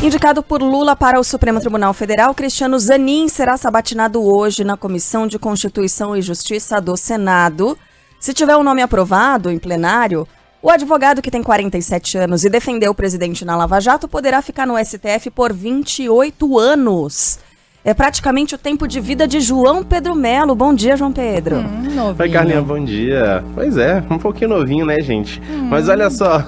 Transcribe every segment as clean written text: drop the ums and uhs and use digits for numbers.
Indicado por Lula para o Supremo Tribunal Federal, Cristiano Zanin será sabatinado hoje na Comissão de Constituição e Justiça do Senado. Se tiver o nome aprovado em plenário, o advogado que tem 47 anos e defendeu o presidente na Lava Jato poderá ficar no STF por 28 anos. É praticamente o tempo de vida de João Pedro Melo. Bom dia, João Pedro. Oi, Carlinha, bom dia. Pois é, um pouquinho novinho, né, gente? Mas olha só...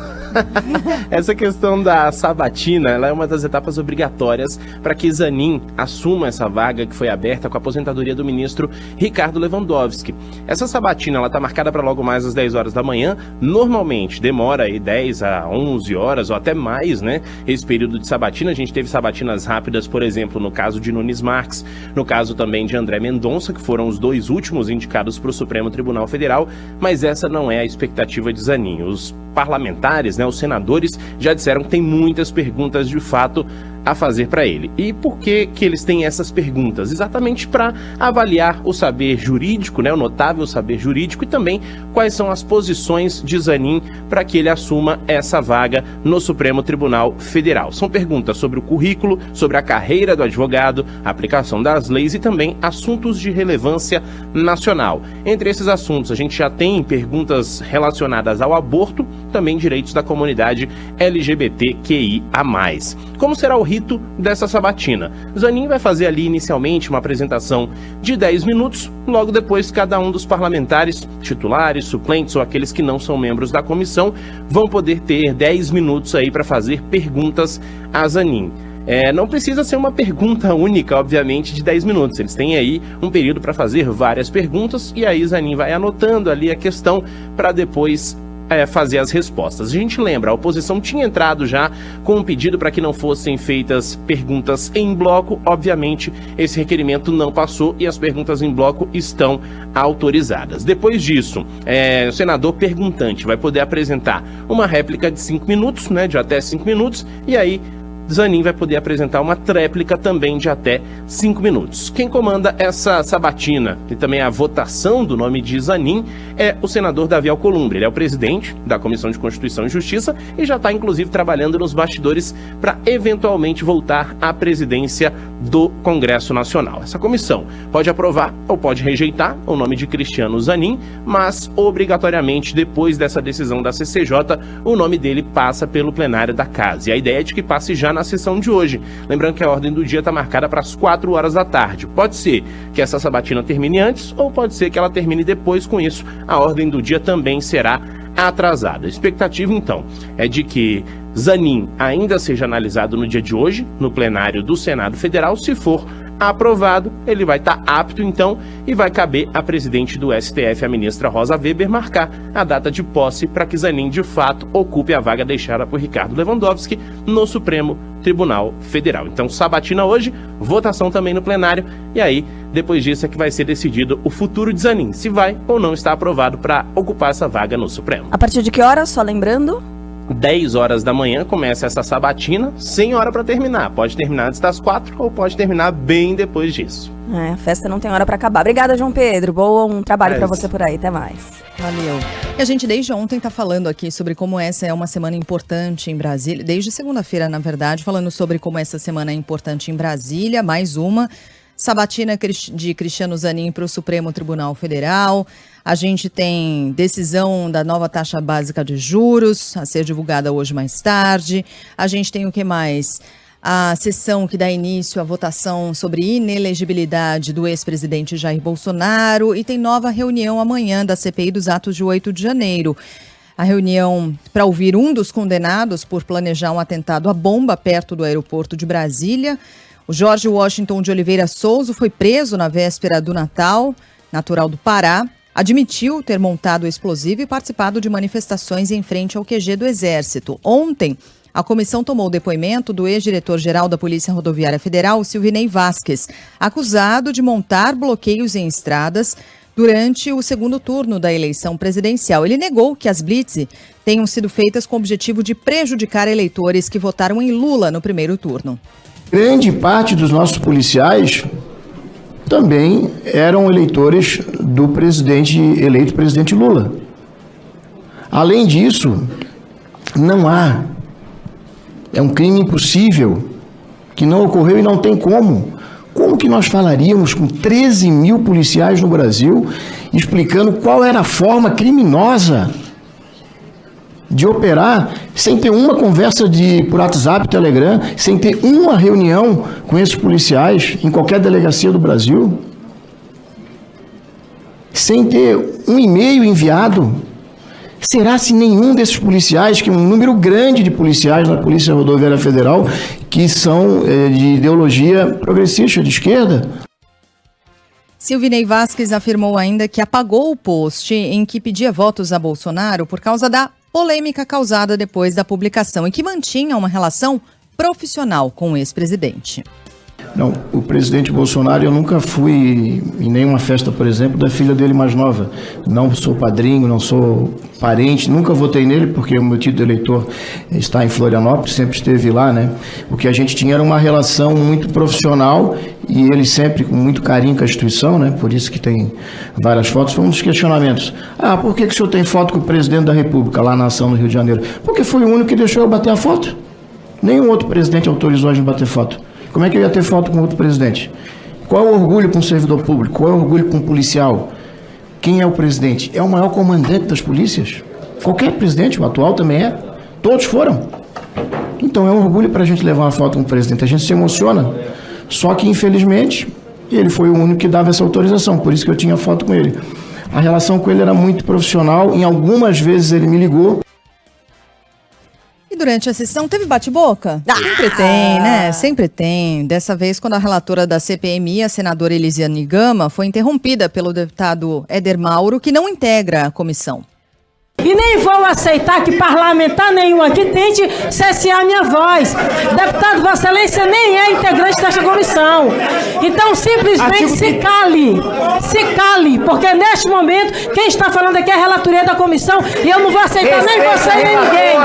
Essa questão da sabatina, ela é uma das etapas obrigatórias para que Zanin assuma essa vaga que foi aberta com a aposentadoria do ministro Ricardo Lewandowski. Essa sabatina, ela está marcada para logo mais às 10 horas da manhã. Normalmente demora aí 10 a 11 horas ou até mais, né? Esse período de sabatina. A gente teve sabatinas rápidas, por exemplo, no caso de Nunes Marques, no caso também de André Mendonça, que foram os dois últimos indicados para o Supremo Tribunal Federal, mas essa não é a expectativa de Zanin. Os parlamentares, né, os senadores, já disseram que tem muitas perguntas de fato a fazer para ele. E por que eles têm essas perguntas? Exatamente para avaliar o saber jurídico, né, o notável saber jurídico, e também quais são as posições de Zanin para que ele assuma essa vaga no Supremo Tribunal Federal. São perguntas sobre o currículo, sobre a carreira do advogado, a aplicação das leis e também assuntos de relevância nacional. Entre esses assuntos, a gente já tem perguntas relacionadas ao aborto, também direitos da comunidade LGBTQIA+. Como será o rito dessa sabatina? Zanin vai fazer ali inicialmente uma apresentação de 10 minutos, logo depois cada um dos parlamentares, titulares, suplentes ou aqueles que não são membros da comissão, vão poder ter 10 minutos aí para fazer perguntas a Zanin. Não precisa ser uma pergunta única, obviamente, de 10 minutos. Eles têm aí um período para fazer várias perguntas e aí Zanin vai anotando ali a questão para depois fazer as respostas. A gente lembra, a oposição tinha entrado já com um pedido para que não fossem feitas perguntas em bloco. Obviamente, esse requerimento não passou e as perguntas em bloco estão autorizadas. Depois disso, o senador perguntante vai poder apresentar uma réplica de 5 minutos, né, de até 5 minutos, e aí Zanin vai poder apresentar uma tréplica também de até 5 minutos. Quem comanda essa sabatina e também a votação do nome de Zanin é o senador Davi Alcolumbre. Ele é o presidente da Comissão de Constituição e Justiça e já está, inclusive, trabalhando nos bastidores para eventualmente voltar à presidência do Congresso Nacional. Essa comissão pode aprovar ou pode rejeitar o nome de Cristiano Zanin, mas obrigatoriamente, depois dessa decisão da CCJ, o nome dele passa pelo plenário da Casa. E a ideia é de que passe já na sessão de hoje. Lembrando que a ordem do dia está marcada para as 4 horas da tarde. Pode ser que essa sabatina termine antes ou pode ser que ela termine depois. Com isso, a ordem do dia também será atrasada. A expectativa, então, é de que Zanin ainda seja analisado no dia de hoje, no plenário do Senado Federal. Se for aprovado, ele vai estar apto, então, e vai caber à presidente do STF, a ministra Rosa Weber, marcar a data de posse para que Zanin, de fato, ocupe a vaga deixada por Ricardo Lewandowski no Supremo Tribunal Federal. Então, sabatina hoje, votação também no plenário, e aí, depois disso é que vai ser decidido o futuro de Zanin, se vai ou não está aprovado para ocupar essa vaga no Supremo. A partir de que hora, só lembrando? 10 horas da manhã começa essa sabatina, sem hora para terminar. Pode terminar antes das 4 ou pode terminar bem depois disso. A festa não tem hora para acabar. Obrigada, João Pedro. Bom trabalho para você por aí. Até mais. Valeu. E a gente desde ontem está falando aqui sobre como essa é uma semana importante em Brasília. Desde segunda-feira, na verdade, falando sobre como essa semana é importante em Brasília. Mais uma sabatina de Cristiano Zanin para o Supremo Tribunal Federal. A gente tem decisão da nova taxa básica de juros a ser divulgada hoje mais tarde. A gente tem o que mais? A sessão que dá início à votação sobre inelegibilidade do ex-presidente Jair Bolsonaro. E tem nova reunião amanhã da CPI dos atos de 8 de janeiro. A reunião para ouvir um dos condenados por planejar um atentado à bomba perto do aeroporto de Brasília. O Jorge Washington de Oliveira Souza foi preso na véspera do Natal, natural do Pará. Admitiu ter montado o explosivo e participado de manifestações em frente ao QG do Exército. Ontem, a comissão tomou o depoimento do ex-diretor-geral da Polícia Rodoviária Federal, Silvinei Vasquez, acusado de montar bloqueios em estradas durante o segundo turno da eleição presidencial. Ele negou que as blitz tenham sido feitas com o objetivo de prejudicar eleitores que votaram em Lula no primeiro turno. Grande parte dos nossos policiais também eram eleitores do eleito presidente Lula. Além disso, é um crime impossível que não ocorreu e não tem como. Como que nós falaríamos com 13 mil policiais no Brasil, explicando qual era a forma criminosa de operar, sem ter uma conversa por WhatsApp, Telegram, sem ter uma reunião com esses policiais em qualquer delegacia do Brasil, sem ter um e-mail enviado? Será se nenhum desses policiais, que é um número grande de policiais na Polícia Rodoviária Federal, que são de ideologia progressista, de esquerda? Silvinei Vasquez afirmou ainda que apagou o post em que pedia votos a Bolsonaro por causa da polêmica causada depois da publicação e que mantinha uma relação profissional com o ex-presidente. Não, o presidente Bolsonaro, eu nunca fui em nenhuma festa, por exemplo, da filha dele mais nova. Não sou padrinho, não sou parente, nunca votei nele, porque o meu título de eleitor está em Florianópolis, sempre esteve lá, né? O que a gente tinha era uma relação muito profissional e ele sempre com muito carinho com a instituição, né? Por isso que tem várias fotos. Foi um dos questionamentos. Por que o senhor tem foto com o presidente da República lá na ação no Rio de Janeiro? Porque foi o único que deixou eu bater a foto. Nenhum outro presidente autorizou a gente bater foto. Como é que eu ia ter foto com outro presidente? Qual é o orgulho com um servidor público? Qual é o orgulho com um policial? Quem é o presidente? É o maior comandante das polícias? Qualquer presidente, o atual também é. Todos foram. Então é um orgulho para a gente levar uma foto com o presidente. A gente se emociona. Só que, infelizmente, ele foi o único que dava essa autorização. Por isso que eu tinha foto com ele. A relação com ele era muito profissional. Em algumas vezes ele me ligou. E durante a sessão teve bate-boca? Sempre tem, né? Sempre tem. Dessa vez, quando a relatora da CPMI, a senadora Elisiane Gama, foi interrompida pelo deputado Éder Mauro, que não integra a comissão. E nem vou aceitar que parlamentar nenhum aqui tente cessear minha voz. Deputado Vossa Excelência nem é integrante desta comissão. Então, simplesmente se cale. Se cale, porque neste momento, quem está falando aqui é a relatoria da comissão e eu não vou aceitar nem você nem ninguém.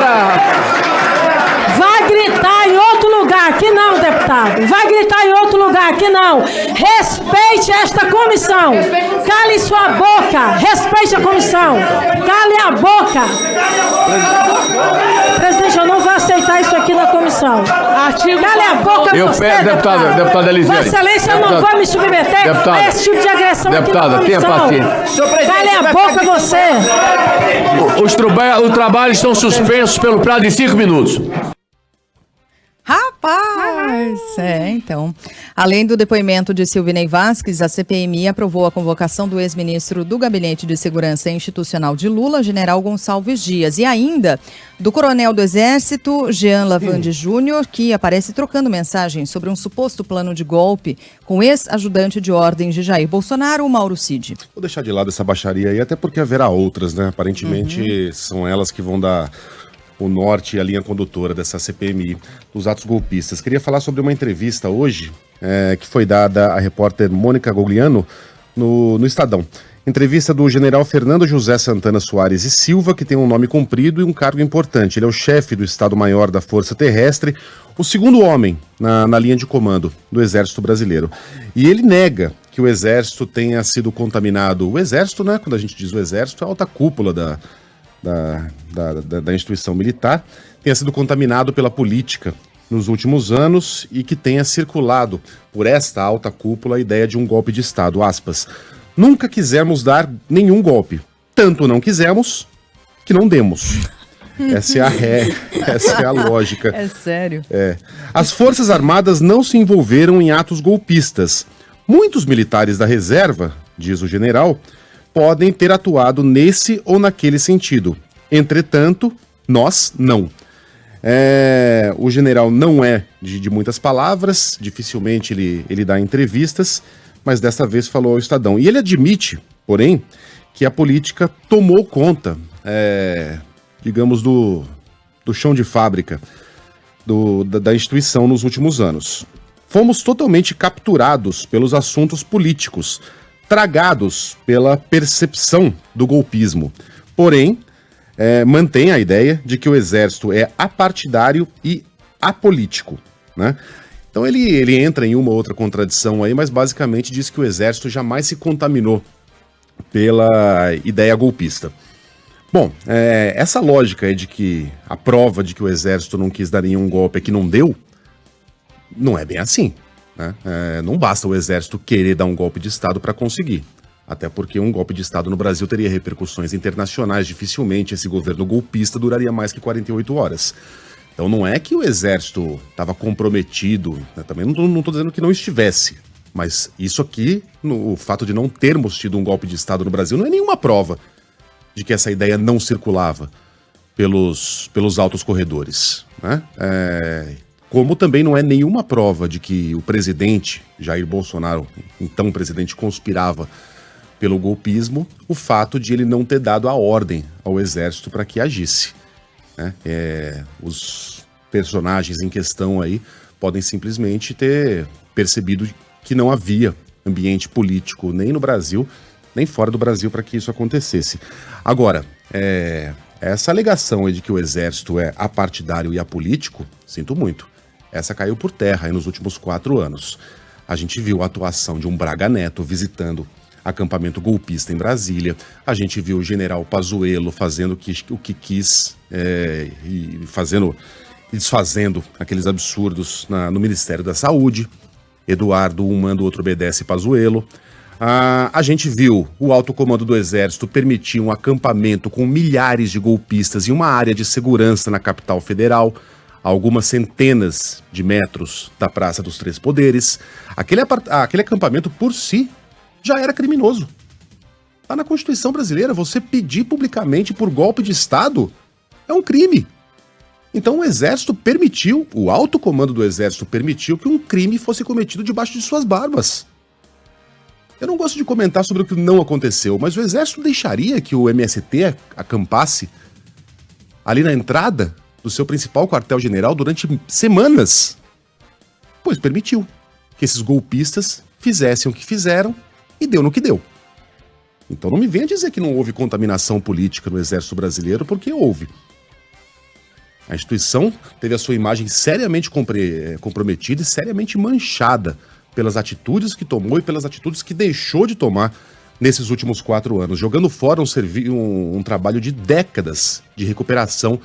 Vai gritar em outro lugar, aqui não, deputado. Vai gritar em outro lugar, aqui não. Respeite esta comissão. Cale sua boca. Respeite a comissão. Cale a boca. Presidente, eu não vou aceitar isso aqui na comissão. Cale a boca você, deputada Elisiane. Vossa Excelência, eu não vou me submeter a esse tipo de agressão aqui na comissão. Tenha paciência. Cale a boca você. Os trabalhos estão suspensos pelo prazo de 5 minutos. Rapaz! Então. Além do depoimento de Silvinei Vasquez, a CPMI aprovou a convocação do ex-ministro do Gabinete de Segurança Institucional de Lula, general Gonçalves Dias, e ainda do coronel do Exército, Jean Lavande Júnior, que aparece trocando mensagens sobre um suposto plano de golpe com o ex-ajudante de ordens de Jair Bolsonaro, o Mauro Cid. Vou deixar de lado essa baixaria aí, até porque haverá outras, né? Aparentemente são elas que vão dar o norte e a linha condutora dessa CPMI dos atos golpistas. Queria falar sobre uma entrevista hoje que foi dada à repórter Mônica Gogliano no Estadão. Entrevista do general Fernando José Santana Soares e Silva, que tem um nome comprido e um cargo importante. Ele é o chefe do Estado-Maior da Força Terrestre, o segundo homem na linha de comando do Exército Brasileiro. E ele nega que o Exército tenha sido contaminado. O Exército, né? Quando a gente diz o Exército, é a alta cúpula da instituição militar, tenha sido contaminado pela política nos últimos anos e que tenha circulado por esta alta cúpula a ideia de um golpe de Estado, aspas. Nunca quisemos dar nenhum golpe. Tanto não quisemos que não demos. Essa é a lógica. É sério? As Forças Armadas não se envolveram em atos golpistas. Muitos militares da reserva, diz o general, podem ter atuado nesse ou naquele sentido. Entretanto, nós não. O general não é de muitas palavras, dificilmente ele dá entrevistas, mas dessa vez falou ao Estadão. E ele admite, porém, que a política tomou conta, digamos, do chão de fábrica da instituição nos últimos anos. Fomos totalmente capturados pelos assuntos políticos, tragados pela percepção do golpismo. Porém, mantém a ideia de que o Exército é apartidário e apolítico, né? Então ele entra em uma outra contradição aí, mas basicamente diz que o Exército jamais se contaminou pela ideia golpista. Bom, essa lógica de que a prova de que o Exército não quis dar nenhum golpe é que não deu, não é bem assim, né? Não basta o Exército querer dar um golpe de Estado para conseguir. Até porque um golpe de Estado no Brasil teria repercussões internacionais. Dificilmente esse governo golpista duraria mais que 48 horas. Então não é que o Exército estava comprometido, né? Também não estou dizendo que não estivesse. Mas isso aqui, o fato de não termos tido um golpe de Estado no Brasil, não é nenhuma prova de que essa ideia não circulava pelos altos corredores, né? Como também não é nenhuma prova de que o presidente Jair Bolsonaro, então presidente, conspirava pelo golpismo, o fato de ele não ter dado a ordem ao Exército para que agisse, né? Os personagens em questão aí podem simplesmente ter percebido que não havia ambiente político nem no Brasil, nem fora do Brasil para que isso acontecesse. Agora, essa alegação aí de que o Exército é apartidário e apolítico, sinto muito, essa caiu por terra aí nos últimos 4 anos. A gente viu a atuação de um Braga Neto visitando acampamento golpista em Brasília, a gente viu o general Pazuello fazendo o que quis e desfazendo aqueles absurdos no Ministério da Saúde. Eduardo, um manda, o outro obedece, Pazuello. A gente viu o alto comando do Exército permitir um acampamento com milhares de golpistas em uma área de segurança na capital federal, a algumas centenas de metros da Praça dos Três Poderes. Aquele acampamento por si já era criminoso. Está na Constituição brasileira, você pedir publicamente por golpe de Estado é um crime. Então o Exército permitiu, o alto comando do Exército permitiu que um crime fosse cometido debaixo de suas barbas. Eu não gosto de comentar sobre o que não aconteceu, mas o Exército deixaria que o MST acampasse ali na entrada do seu principal quartel-general durante semanas? Pois permitiu que esses golpistas fizessem o que fizeram e deu no que deu. Então não me venha dizer que não houve contaminação política no Exército Brasileiro, porque houve. A instituição teve a sua imagem seriamente comprometida e seriamente manchada pelas atitudes que tomou e pelas atitudes que deixou de tomar nesses últimos 4 anos, jogando fora um trabalho de décadas de recuperação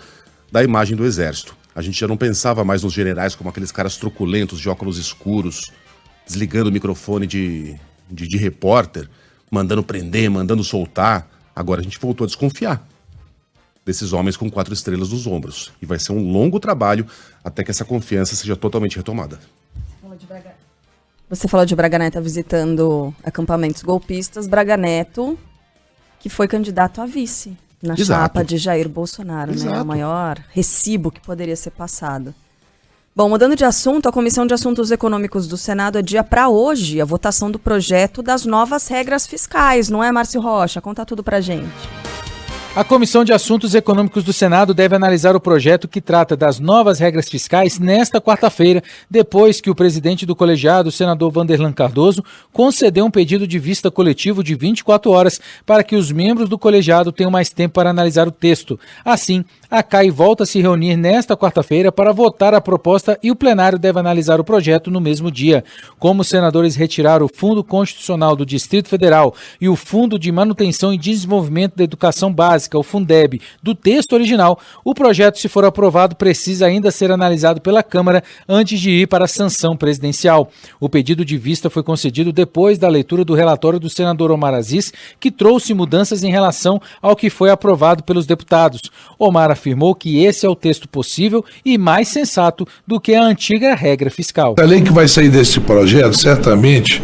da imagem do Exército. A gente já não pensava mais nos generais como aqueles caras truculentos de óculos escuros, desligando o microfone de repórter, mandando prender, mandando soltar. Agora a gente voltou a desconfiar desses homens com 4 estrelas nos ombros. E vai ser um longo trabalho até que essa confiança seja totalmente retomada. Você falou de Braga Neto visitando acampamentos golpistas. Braga Neto, que foi candidato a vice na chapa de Jair Bolsonaro, né? O maior recibo que poderia ser passado. Bom, mudando de assunto, a Comissão de Assuntos Econômicos do Senado adia para hoje a votação do projeto das novas regras fiscais, não é, Márcio Rocha? Conta tudo pra gente. A Comissão de Assuntos Econômicos do Senado deve analisar o projeto que trata das novas regras fiscais nesta quarta-feira, depois que o presidente do colegiado, o senador Vanderlan Cardoso, concedeu um pedido de vista coletivo de 24 horas para que os membros do colegiado tenham mais tempo para analisar o texto. Assim, a CAI volta a se reunir nesta quarta-feira para votar a proposta e o plenário deve analisar o projeto no mesmo dia. Como os senadores retiraram o Fundo Constitucional do Distrito Federal e o Fundo de Manutenção e Desenvolvimento da Educação Básica, o Fundeb, do texto original, o projeto, se for aprovado, precisa ainda ser analisado pela Câmara antes de ir para a sanção presidencial. O pedido de vista foi concedido depois da leitura do relatório do senador Omar Aziz, que trouxe mudanças em relação ao que foi aprovado pelos deputados. Omar afirmou que esse é o texto possível e mais sensato do que a antiga regra fiscal. A lei que vai sair desse projeto, certamente,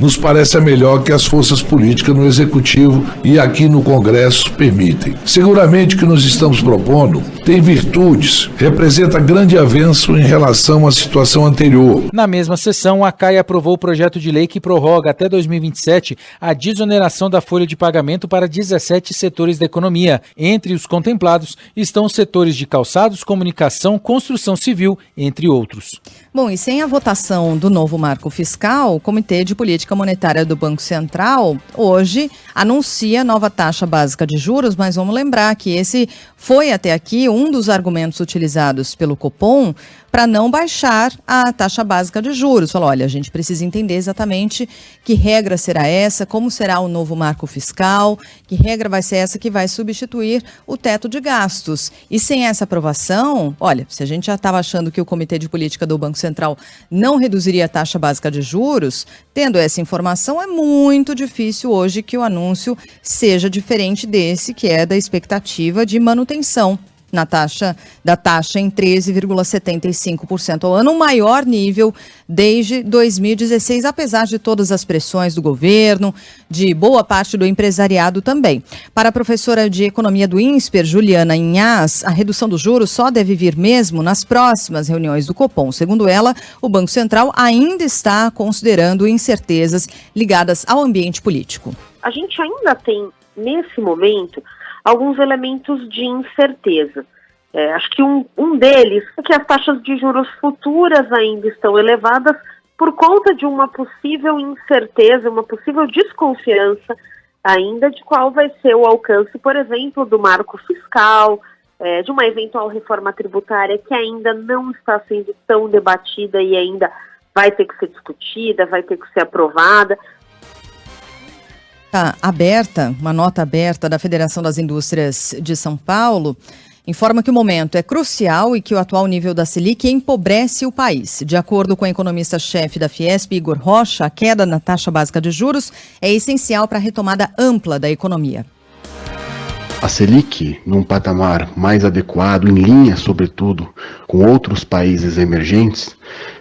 nos parece a melhor que as forças políticas no Executivo e aqui no Congresso permitem. Seguramente o que nós estamos propondo tem virtudes, representa grande avanço em relação à situação anterior. Na mesma sessão, a CAI aprovou o projeto de lei que prorroga até 2027 a desoneração da folha de pagamento para 17 setores da economia. Entre os contemplados estão os setores de calçados, comunicação, construção civil, entre outros. Bom, e sem a votação do novo marco fiscal, o Comitê de Política Monetária do Banco Central hoje anuncia nova taxa básica de juros, mas vamos lembrar que esse foi até aqui um dos argumentos utilizados pelo Copom para não baixar a taxa básica de juros. Falou, olha, a gente precisa entender exatamente que regra será essa, como será o novo marco fiscal, que regra vai ser essa que vai substituir o teto de gastos. E sem essa aprovação, olha, se a gente já estava achando que o Comitê de Política do Banco Central não reduziria a taxa básica de juros, tendo essa informação, é muito difícil hoje que o anúncio seja diferente desse, que é da expectativa de manutenção da taxa em 13,75% ao ano, o maior nível desde 2016, apesar de todas as pressões do governo, de boa parte do empresariado também. Para a professora de Economia do INSPER, Juliana Inhas, a redução dos juros só deve vir mesmo nas próximas reuniões do Copom. Segundo ela, o Banco Central ainda está considerando incertezas ligadas ao ambiente político. A gente ainda tem, nesse momento, alguns elementos de incerteza. Acho que um deles é que as taxas de juros futuras ainda estão elevadas por conta de uma possível incerteza, uma possível desconfiança ainda de qual vai ser o alcance, por exemplo, do marco fiscal, de uma eventual reforma tributária que ainda não está sendo tão debatida e ainda vai ter que ser discutida, vai ter que ser aprovada. Está aberta, uma nota aberta da Federação das Indústrias de São Paulo, informa que o momento é crucial e que o atual nível da Selic empobrece o país. De acordo com o economista-chefe da Fiesp, Igor Rocha, a queda na taxa básica de juros é essencial para a retomada ampla da economia. A Selic, num patamar mais adequado, em linha, sobretudo, com outros países emergentes,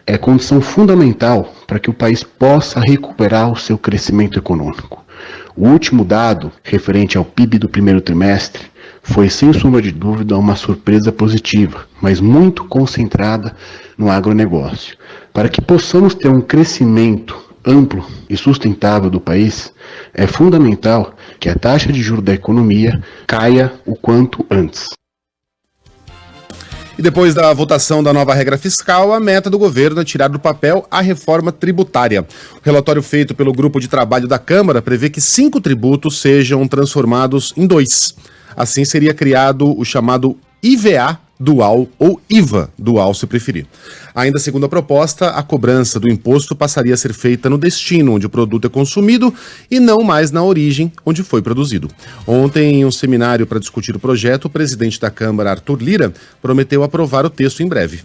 é condição fundamental para que o país possa recuperar o seu crescimento econômico. O último dado, referente ao PIB do primeiro trimestre, foi sem sombra de dúvida uma surpresa positiva, mas muito concentrada no agronegócio. Para que possamos ter um crescimento amplo e sustentável do país, é fundamental que a taxa de juros da economia caia o quanto antes. E depois da votação da nova regra fiscal, a meta do governo é tirar do papel a reforma tributária. O relatório feito pelo grupo de trabalho da Câmara prevê que 5 tributos sejam transformados em 2. Assim seria criado o chamado IVA dual ou IVA dual, se preferir. Ainda segundo a proposta, a cobrança do imposto passaria a ser feita no destino onde o produto é consumido e não mais na origem onde foi produzido. Ontem, em um seminário para discutir o projeto, o presidente da Câmara, Arthur Lira, prometeu aprovar o texto em breve.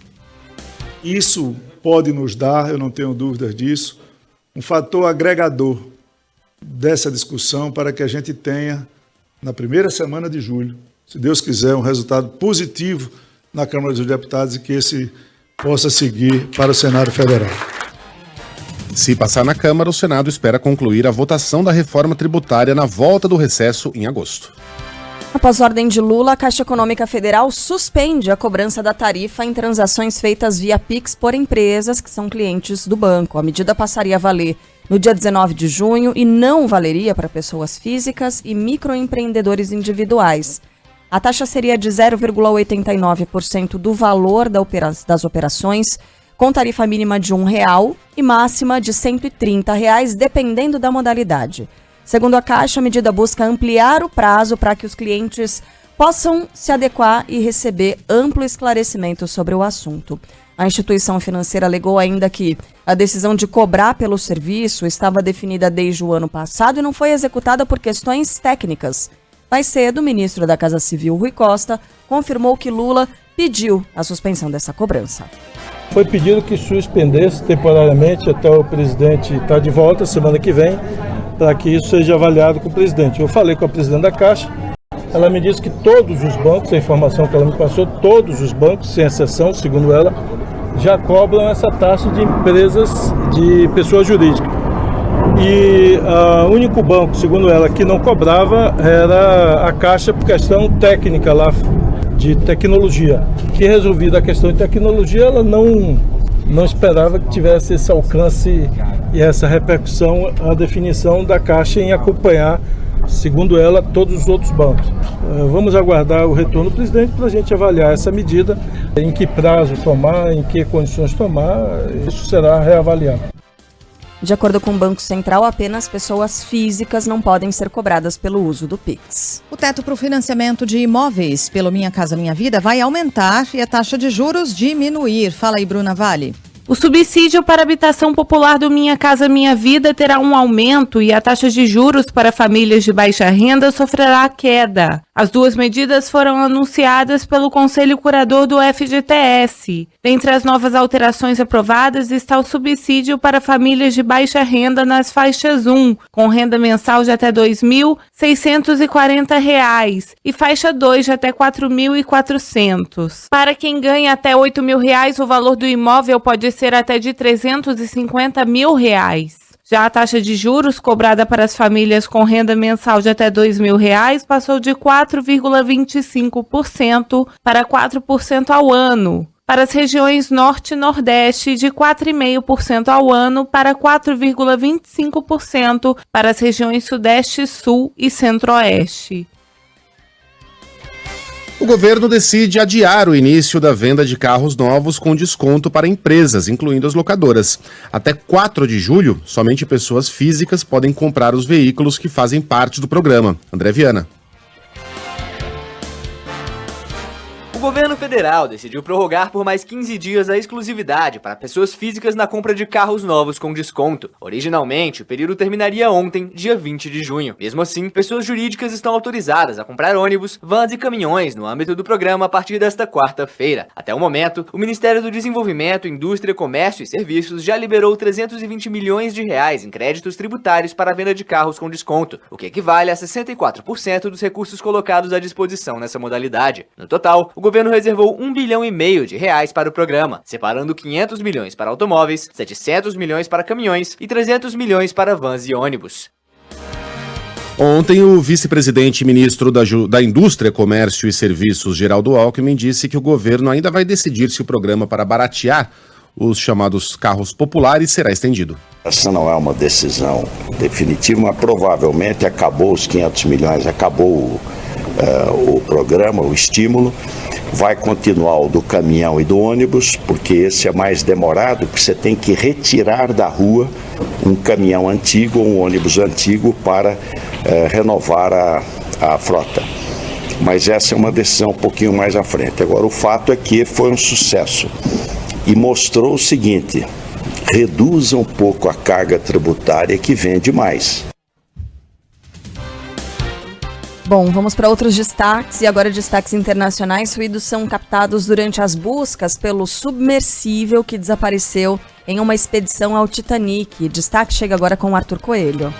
Isso pode nos dar, eu não tenho dúvidas disso, um fator agregador dessa discussão para que a gente tenha, na primeira semana de julho, se Deus quiser, um resultado positivo na Câmara dos Deputados e que esse possa seguir para o Senado Federal. Se passar na Câmara, o Senado espera concluir a votação da reforma tributária na volta do recesso em agosto. Após ordem de Lula, a Caixa Econômica Federal suspende a cobrança da tarifa em transações feitas via Pix por empresas que são clientes do banco. A medida passaria a valer no dia 19 de junho e não valeria para pessoas físicas e microempreendedores individuais. A taxa seria de 0,89% do valor das operações, com tarifa mínima de R$1 e máxima de R$130, dependendo da modalidade. Segundo a Caixa, a medida busca ampliar o prazo para que os clientes possam se adequar e receber amplo esclarecimento sobre o assunto. A instituição financeira alegou ainda que a decisão de cobrar pelo serviço estava definida desde o ano passado e não foi executada por questões técnicas. Mais cedo, o ministro da Casa Civil, Rui Costa, confirmou que Lula pediu a suspensão dessa cobrança. Foi pedido que suspendesse temporariamente até o presidente estar de volta semana que vem, para que isso seja avaliado com o presidente. Eu falei com a presidente da Caixa, ela me disse que todos os bancos, a informação que ela me passou, todos os bancos, sem exceção, segundo ela, já cobram essa taxa de empresas, de pessoas jurídicas. E o único banco, segundo ela, que não cobrava era a Caixa por questão técnica lá de tecnologia. Que resolvida a questão de tecnologia, ela não esperava que tivesse esse alcance e essa repercussão, a definição da Caixa em acompanhar, segundo ela, todos os outros bancos. Vamos aguardar o retorno do presidente para a gente avaliar essa medida, em que prazo tomar, em que condições tomar, isso será reavaliado. De acordo com o Banco Central, apenas pessoas físicas não podem ser cobradas pelo uso do Pix. O teto para o financiamento de imóveis pelo Minha Casa Minha Vida vai aumentar e a taxa de juros diminuir. Fala aí, Bruna Vale. O subsídio para habitação popular do Minha Casa Minha Vida terá um aumento e a taxa de juros para famílias de baixa renda sofrerá queda. As duas medidas foram anunciadas pelo Conselho Curador do FGTS. Dentre as novas alterações aprovadas está o subsídio para famílias de baixa renda nas faixas 1, com renda mensal de até R$ 2.640 e faixa 2 de até R$ 4.400. Para quem ganha até R$ 8.000, o valor do imóvel pode ser até de R$ 350 mil. Já a taxa de juros cobrada para as famílias com renda mensal de até R$ 2.000 passou de 4,25% para 4% ao ano. Para as regiões Norte e Nordeste, de 4,5% ao ano para 4,25% para as regiões Sudeste, Sul e Centro-Oeste. O governo decide adiar o início da venda de carros novos com desconto para empresas, incluindo as locadoras. Até 4 de julho, somente pessoas físicas podem comprar os veículos que fazem parte do programa. André Viana. O governo federal decidiu prorrogar por mais 15 dias a exclusividade para pessoas físicas na compra de carros novos com desconto. Originalmente, o período terminaria ontem, dia 20 de junho. Mesmo assim, pessoas jurídicas estão autorizadas a comprar ônibus, vans e caminhões no âmbito do programa a partir desta quarta-feira. Até o momento, o Ministério do Desenvolvimento, Indústria, Comércio e Serviços já liberou R$ 320 milhões em créditos tributários para a venda de carros com desconto, o que equivale a 64% dos recursos colocados à disposição nessa modalidade. No total, o governo reservou R$ 1,5 bilhão para o programa, separando 500 milhões para automóveis, 700 milhões para caminhões e 300 milhões para vans e ônibus. Ontem, o vice-presidente e ministro da Indústria, Comércio e Serviços, Geraldo Alckmin, disse que o governo ainda vai decidir se o programa para baratear os chamados carros populares será estendido. Essa não é uma decisão definitiva, mas provavelmente acabou os 500 milhões, acabou o programa, o estímulo. Vai continuar o do caminhão e do ônibus, porque esse é mais demorado, porque você tem que retirar da rua um caminhão antigo ou um ônibus antigo para renovar a frota. Mas essa é uma decisão um pouquinho mais à frente. Agora, o fato é que foi um sucesso e mostrou o seguinte: reduza um pouco a carga tributária que vende mais. Bom, vamos para outros destaques e agora destaques internacionais. Fluidos são captados durante as buscas pelo submersível que desapareceu em uma expedição ao Titanic. Destaque chega agora com o Arthur Coelho.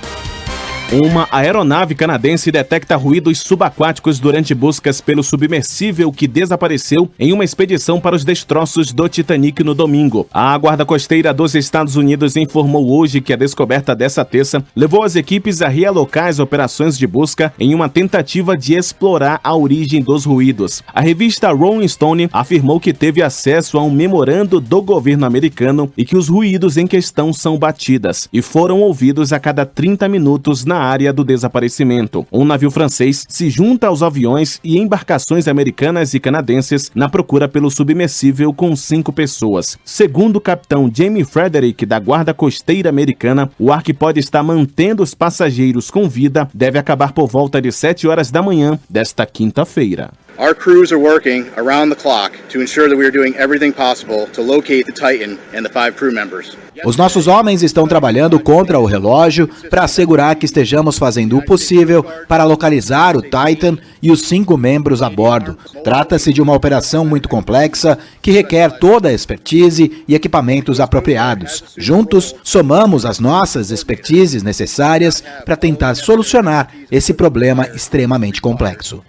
Uma aeronave canadense detecta ruídos subaquáticos durante buscas pelo submersível que desapareceu em uma expedição para os destroços do Titanic no domingo. A Guarda Costeira dos Estados Unidos informou hoje que a descoberta dessa terça levou as equipes a realocar as operações de busca em uma tentativa de explorar a origem dos ruídos. A revista Rolling Stone afirmou que teve acesso a um memorando do governo americano e que os ruídos em questão são batidas e foram ouvidos a cada 30 minutos na área do desaparecimento. Um navio francês se junta aos aviões e embarcações americanas e canadenses na procura pelo submersível com 5 pessoas. Segundo o capitão Jamie Frederick, da Guarda Costeira Americana, o ar que pode estar mantendo os passageiros com vida deve acabar por volta de 7 horas da manhã desta quinta-feira. Our crews are working around the clock to ensure that we are doing everything possible to locate the Titan and the 5 crew members. Os nossos homens estão trabalhando contra o relógio para assegurar que estejamos fazendo o possível para localizar o Titan e os 5 membros a bordo. Trata-se de uma operação muito complexa que requer toda a expertise e equipamentos apropriados. Juntos, somamos as nossas expertises necessárias para tentar solucionar esse problema extremamente complexo.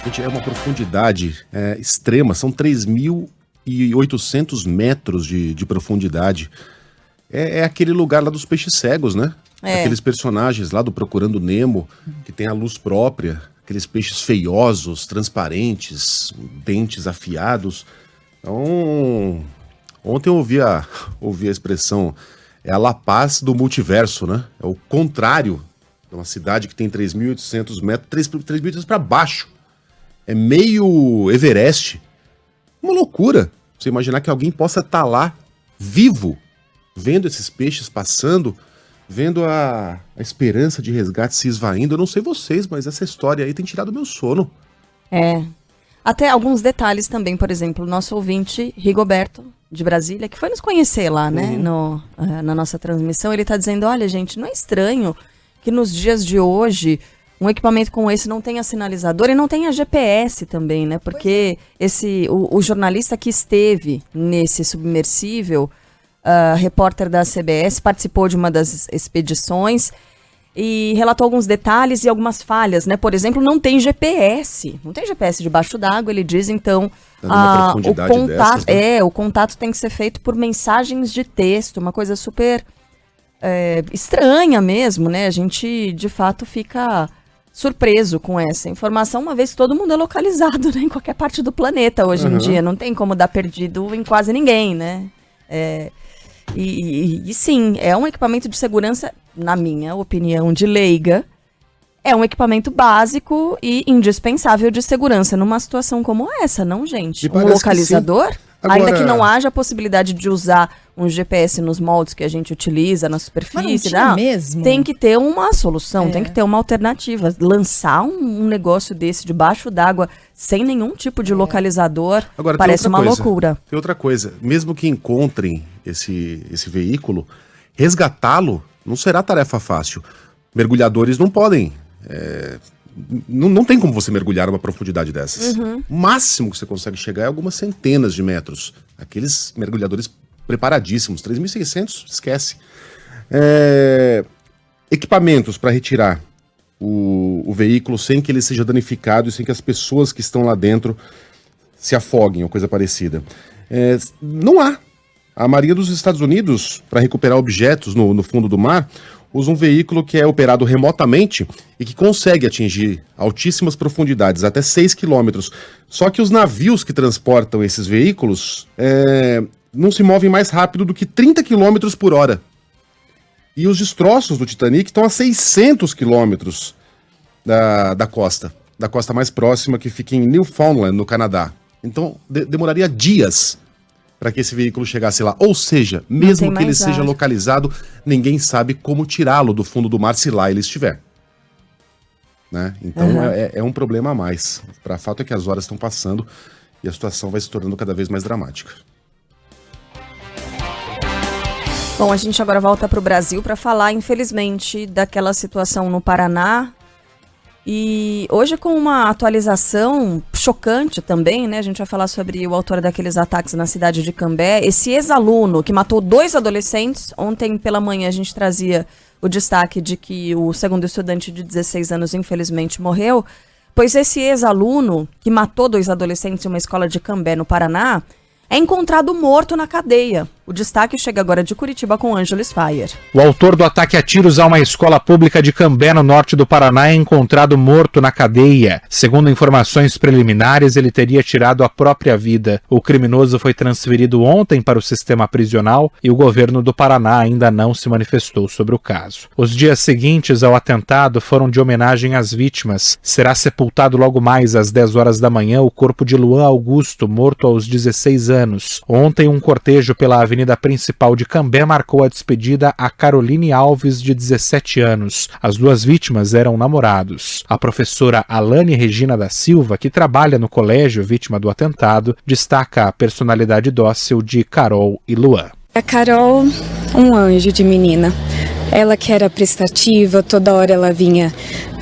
Gente, é uma profundidade extrema, são 3.800 metros de profundidade. É aquele lugar lá dos peixes cegos, né? Aqueles personagens lá do Procurando Nemo, que tem a luz própria, aqueles peixes feiosos, transparentes, dentes afiados. Então, ontem eu ouvi a expressão, é a La Paz do multiverso, né? É o contrário. É uma cidade que tem 3.800 metros, 3.800 para baixo. É meio Everest. Uma loucura. Você imaginar que alguém possa estar lá, vivo, vendo esses peixes passando, vendo a esperança de resgate se esvaindo. Eu não sei vocês, mas essa história aí tem tirado meu sono. até alguns detalhes também, por exemplo, o nosso ouvinte Rigoberto, de Brasília, que foi nos conhecer lá, né, na nossa transmissão, ele está dizendo, olha, gente, não é estranho que nos dias de hoje um equipamento como esse não tenha sinalizador e não tenha GPS também, né, porque o jornalista que esteve nesse submersível, repórter da CBS, participou de uma das expedições e relatou alguns detalhes e algumas falhas, né? Por exemplo, não tem GPS debaixo d'água, ele diz, então o contato tem que ser feito por mensagens de texto, uma coisa super estranha mesmo, né? A gente, de fato, fica surpreso com essa informação, uma vez que todo mundo é localizado, né? Em qualquer parte do planeta hoje em dia, não tem como dar perdido em quase ninguém, né? E sim, é um equipamento de segurança, na minha opinião de leiga, é um equipamento básico e indispensável de segurança numa situação como essa, não, gente? Um localizador? Ainda que não haja a possibilidade de usar um GPS nos moldes que a gente utiliza na superfície, mesmo. Tem que ter uma solução, tem que ter uma alternativa. Lançar um negócio desse debaixo d'água sem nenhum tipo de localizador parece uma loucura. Tem outra coisa, mesmo que encontrem esse veículo, resgatá-lo não será tarefa fácil. Mergulhadores não podem... Não tem como você mergulhar numa profundidade dessas. O máximo que você consegue chegar é algumas centenas de metros. Aqueles mergulhadores preparadíssimos, 3.600, esquece. Equipamentos para retirar o veículo sem que ele seja danificado e sem que as pessoas que estão lá dentro se afoguem ou coisa parecida. Não há. A maioria dos Estados Unidos, para recuperar objetos no fundo do mar, usa um veículo que é operado remotamente e que consegue atingir altíssimas profundidades, até 6 quilômetros. Só que os navios que transportam esses veículos não se movem mais rápido do que 30 quilômetros por hora. E os destroços do Titanic estão a 600 quilômetros da costa mais próxima, que fica em Newfoundland, no Canadá. Então, demoraria dias para que esse veículo chegasse lá. Ou seja, mesmo que ele seja localizado, ninguém sabe como tirá-lo do fundo do mar se lá ele estiver. Né? Então é um problema a mais. O fato é que as horas estão passando e a situação vai se tornando cada vez mais dramática. Bom, a gente agora volta para o Brasil para falar, infelizmente, daquela situação no Paraná. E hoje, com uma atualização chocante também, né? A gente vai falar sobre o autor daqueles ataques na cidade de Cambé. Esse ex-aluno que matou 2 adolescentes. Ontem pela manhã a gente trazia o destaque de que o segundo estudante de 16 anos infelizmente morreu. Pois esse ex-aluno que matou 2 adolescentes em uma escola de Cambé, no Paraná, é encontrado morto na cadeia. O destaque chega agora de Curitiba com Ângelo Spayer. O autor do ataque a tiros a uma escola pública de Cambé, no norte do Paraná, é encontrado morto na cadeia. Segundo informações preliminares, ele teria tirado a própria vida. O criminoso foi transferido ontem para o sistema prisional e o governo do Paraná ainda não se manifestou sobre o caso. Os dias seguintes ao atentado foram de homenagem às vítimas. Será sepultado logo mais às 10 horas da manhã o corpo de Luan Augusto, morto aos 16 anos. Ontem, um cortejo pela avenida principal de Cambé marcou a despedida a Caroline Alves, de 17 anos. As 2 vítimas eram namorados. A professora Alane Regina da Silva, que trabalha no colégio vítima do atentado, destaca a personalidade dócil de Carol e Luan. A Carol, um anjo de menina. Ela que era prestativa, toda hora ela vinha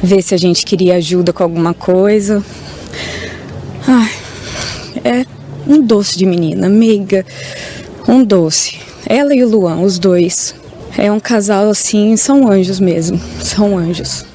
ver se a gente queria ajuda com alguma coisa. É um doce de menina, meiga, um doce. Ela e o Luan, os dois. É um casal assim, são anjos mesmo, são anjos.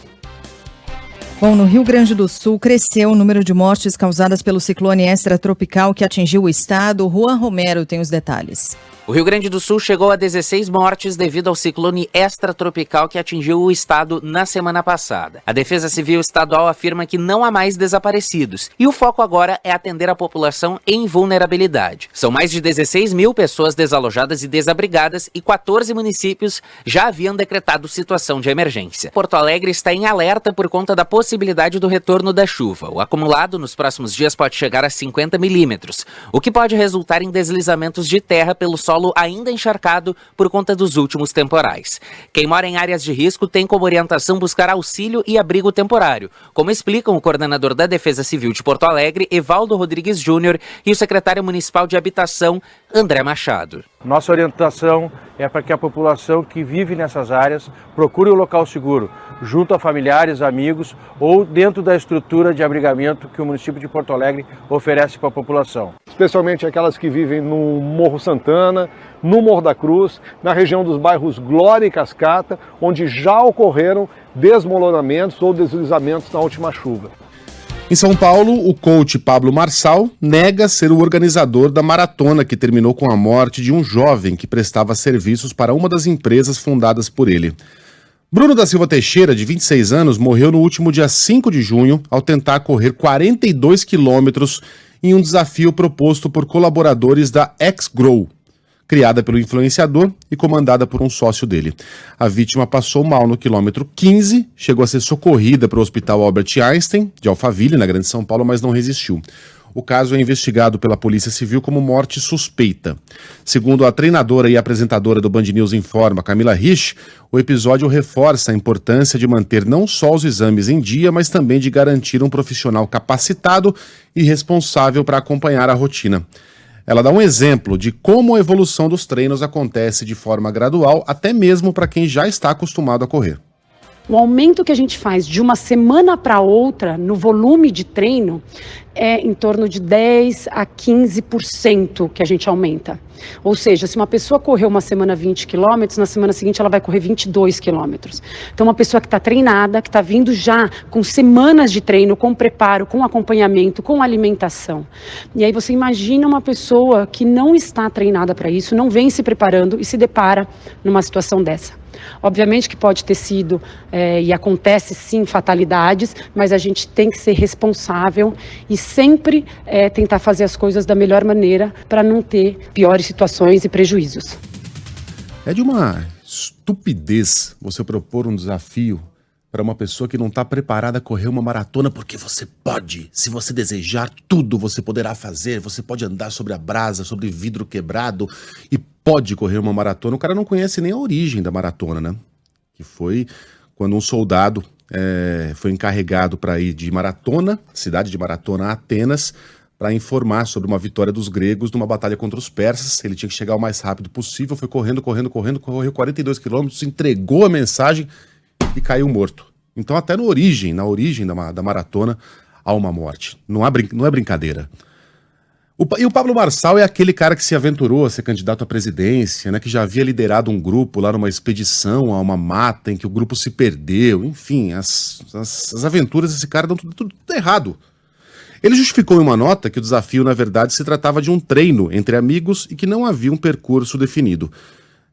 Bom, no Rio Grande do Sul cresceu o número de mortes causadas pelo ciclone extratropical que atingiu o estado. Juan Romero tem os detalhes. O Rio Grande do Sul chegou a 16 mortes devido ao ciclone extratropical que atingiu o estado na semana passada. A Defesa Civil Estadual afirma que não há mais desaparecidos e o foco agora é atender a população em vulnerabilidade. São mais de 16 mil pessoas desalojadas e desabrigadas e 14 municípios já haviam decretado situação de emergência. Porto Alegre está em alerta por conta da possibilidade do retorno da chuva. O acumulado nos próximos dias pode chegar a 50 milímetros, o que pode resultar em deslizamentos de terra pelo solo solo ainda encharcado por conta dos últimos temporais. Quem mora em áreas de risco tem como orientação buscar auxílio e abrigo temporário, como explicam o coordenador da Defesa Civil de Porto Alegre, Evaldo Rodrigues Júnior, e o secretário municipal de Habitação, André Machado. Nossa orientação é para que a população que vive nessas áreas procure um local seguro, junto a familiares, amigos ou dentro da estrutura de abrigamento que o município de Porto Alegre oferece para a população. Especialmente aquelas que vivem no Morro Santana, no Morro da Cruz, na região dos bairros Glória e Cascata, onde já ocorreram desmoronamentos ou deslizamentos na última chuva. Em São Paulo, o coach Pablo Marçal nega ser o organizador da maratona que terminou com a morte de um jovem que prestava serviços para uma das empresas fundadas por ele. Bruno da Silva Teixeira, de 26 anos, morreu no último dia 5 de junho ao tentar correr 42 quilômetros em um desafio proposto por colaboradores da X-Grow, criada pelo influenciador e comandada por um sócio dele. A vítima passou mal no quilômetro 15, chegou a ser socorrida para o Hospital Albert Einstein, de Alphaville, na Grande São Paulo, mas não resistiu. O caso é investigado pela Polícia Civil como morte suspeita. Segundo a treinadora e apresentadora do Band News Informa, Camila Rich, o episódio reforça a importância de manter não só os exames em dia, mas também de garantir um profissional capacitado e responsável para acompanhar a rotina. Ela dá um exemplo de como a evolução dos treinos acontece de forma gradual, até mesmo para quem já está acostumado a correr. O aumento que a gente faz de uma semana para outra no volume de treino é em torno de 10 a 15% que a gente aumenta. Ou seja, se uma pessoa correu uma semana 20 quilômetros, na semana seguinte ela vai correr 22 quilômetros. Então uma pessoa que está treinada, que está vindo já com semanas de treino, com preparo, com acompanhamento, com alimentação. E aí você imagina uma pessoa que não está treinada para isso, não vem se preparando e se depara numa situação dessa. Obviamente que pode ter sido, e acontece sim, fatalidades, mas a gente tem que ser responsável e sempre tentar fazer as coisas da melhor maneira para não ter piores situações e prejuízos. É de uma estupidez você propor um desafio para uma pessoa que não está preparada a correr uma maratona, porque você pode, se você desejar, tudo você poderá fazer, você pode andar sobre a brasa, sobre vidro quebrado e pode correr uma maratona. O cara não conhece nem a origem da maratona, né? Que foi quando um soldado foi encarregado para ir de Maratona, cidade de Maratona, a Atenas, para informar sobre uma vitória dos gregos numa batalha contra os persas. Ele tinha que chegar o mais rápido possível, foi correndo, correu 42 quilômetros, entregou a mensagem e caiu morto. Então até na origem da maratona há uma morte. Não é brincadeira. E o Pablo Marçal é aquele cara que se aventurou a ser candidato à presidência, né, que já havia liderado um grupo lá numa expedição a uma mata em que o grupo se perdeu. Enfim, as aventuras desse cara dão tudo errado. Ele justificou em uma nota que o desafio, na verdade, se tratava de um treino entre amigos e que não havia um percurso definido.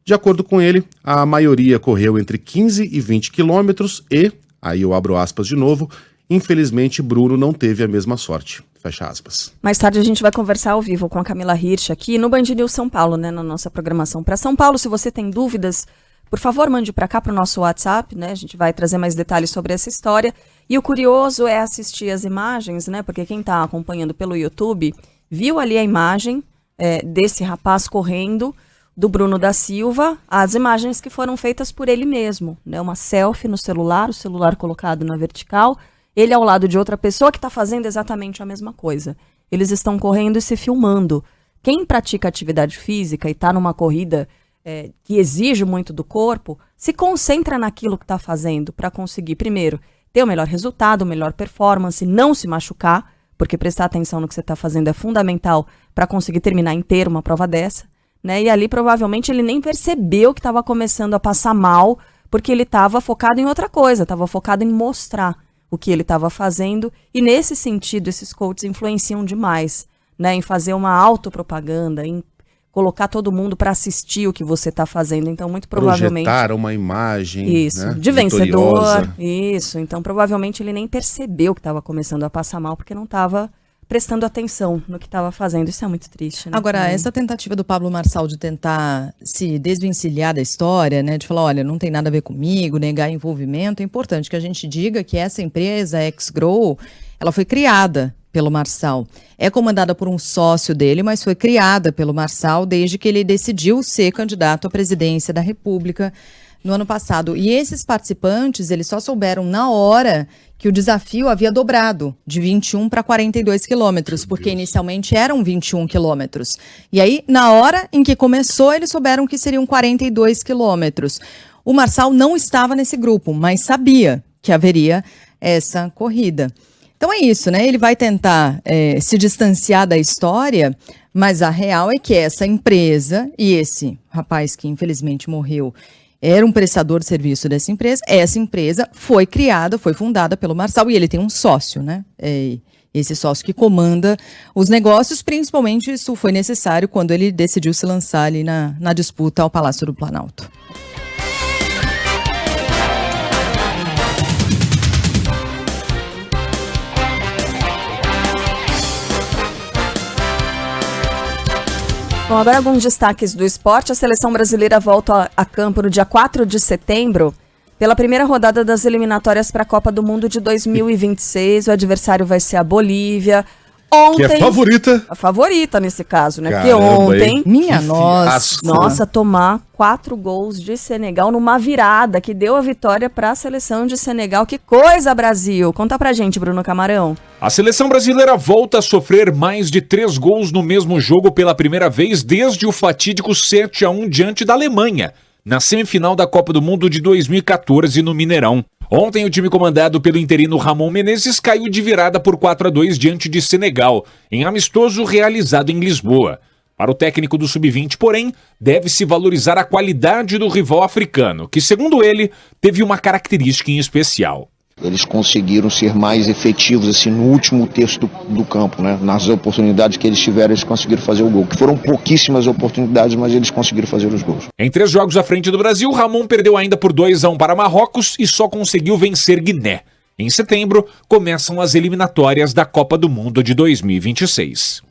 De acordo com ele, a maioria correu entre 15 e 20 quilômetros e, aí eu abro aspas de novo, infelizmente Bruno não teve a mesma sorte. Fecha aspas. Mais tarde a gente vai conversar ao vivo com a Camila Hirsch aqui no Band News São Paulo, né, na nossa programação para São Paulo. Se você tem dúvidas, por favor, mande para cá, para o nosso WhatsApp, né? A gente vai trazer mais detalhes sobre essa história. E o curioso é assistir as imagens, né? Porque quem está acompanhando pelo YouTube viu ali a imagem desse rapaz correndo, do Bruno da Silva, as imagens que foram feitas por ele mesmo, né? Uma selfie no celular, o celular colocado na vertical, ele ao lado de outra pessoa que está fazendo exatamente a mesma coisa. Eles estão correndo e se filmando. Quem pratica atividade física e está numa corrida que exige muito do corpo, se concentra naquilo que está fazendo para conseguir, primeiro, ter o melhor resultado, melhor performance, não se machucar, porque prestar atenção no que você está fazendo é fundamental para conseguir terminar inteiro uma prova dessa. Né? E ali provavelmente ele nem percebeu que estava começando a passar mal, porque ele estava focado em outra coisa, estava focado em mostrar o que ele estava fazendo, e nesse sentido esses coaches influenciam demais, né? Em fazer uma autopropaganda, em colocar todo mundo para assistir o que você está fazendo. Então muito provavelmente projetar uma imagem, isso, né, de vencedor, vitoriosa. Isso, então provavelmente ele nem percebeu que estava começando a passar mal, porque não estava prestando atenção no que estava fazendo. Isso é muito triste, né? Agora, essa tentativa do Pablo Marçal de tentar se desvencilhar da história, né, de falar, olha, não tem nada a ver comigo, negar envolvimento, é importante que a gente diga que essa empresa, X-Grow, ela foi criada pelo Marçal. É comandada por um sócio dele, mas foi criada pelo Marçal desde que ele decidiu ser candidato à presidência da República no ano passado. E esses participantes, eles só souberam na hora que o desafio havia dobrado de 21 para 42 quilômetros, porque inicialmente eram 21 quilômetros. E aí, na hora em que começou, eles souberam que seriam 42 quilômetros. O Marçal não estava nesse grupo, mas sabia que haveria essa corrida. Então é isso, né? Ele vai tentar se distanciar da história, mas a real é que essa empresa e esse rapaz que infelizmente morreu era um prestador de serviço dessa empresa. Essa empresa foi criada, foi fundada pelo Marçal e ele tem um sócio, né? Esse sócio que comanda os negócios, principalmente isso foi necessário quando ele decidiu se lançar ali na disputa ao Palácio do Planalto. Bom, agora alguns destaques do esporte. A seleção brasileira volta a campo no dia 4 de setembro pela primeira rodada das eliminatórias para a Copa do Mundo de 2026. O adversário vai ser a Bolívia. Ontem, que é favorita. A favorita nesse caso, né? Caramba, porque ontem, minha nossa, tomar 4 gols de Senegal numa virada que deu a vitória para a seleção de Senegal. Que coisa, Brasil! Conta pra gente, Bruno Camarão. A seleção brasileira volta a sofrer mais de 3 gols no mesmo jogo pela primeira vez desde o fatídico 7-1 diante da Alemanha, na semifinal da Copa do Mundo de 2014 no Mineirão. Ontem o time comandado pelo interino Ramon Menezes caiu de virada por 4-2 diante de Senegal, em amistoso realizado em Lisboa. Para o técnico do Sub-20, porém, deve-se valorizar a qualidade do rival africano, que, segundo ele, teve uma característica em especial. Eles conseguiram ser mais efetivos assim, no último terço do campo, né? Nas oportunidades que eles tiveram, eles conseguiram fazer o gol. Que foram pouquíssimas oportunidades, mas eles conseguiram fazer os gols. Em 3 jogos à frente do Brasil, Ramon perdeu ainda por 2-1 para Marrocos e só conseguiu vencer Guiné. Em setembro, começam as eliminatórias da Copa do Mundo de 2026.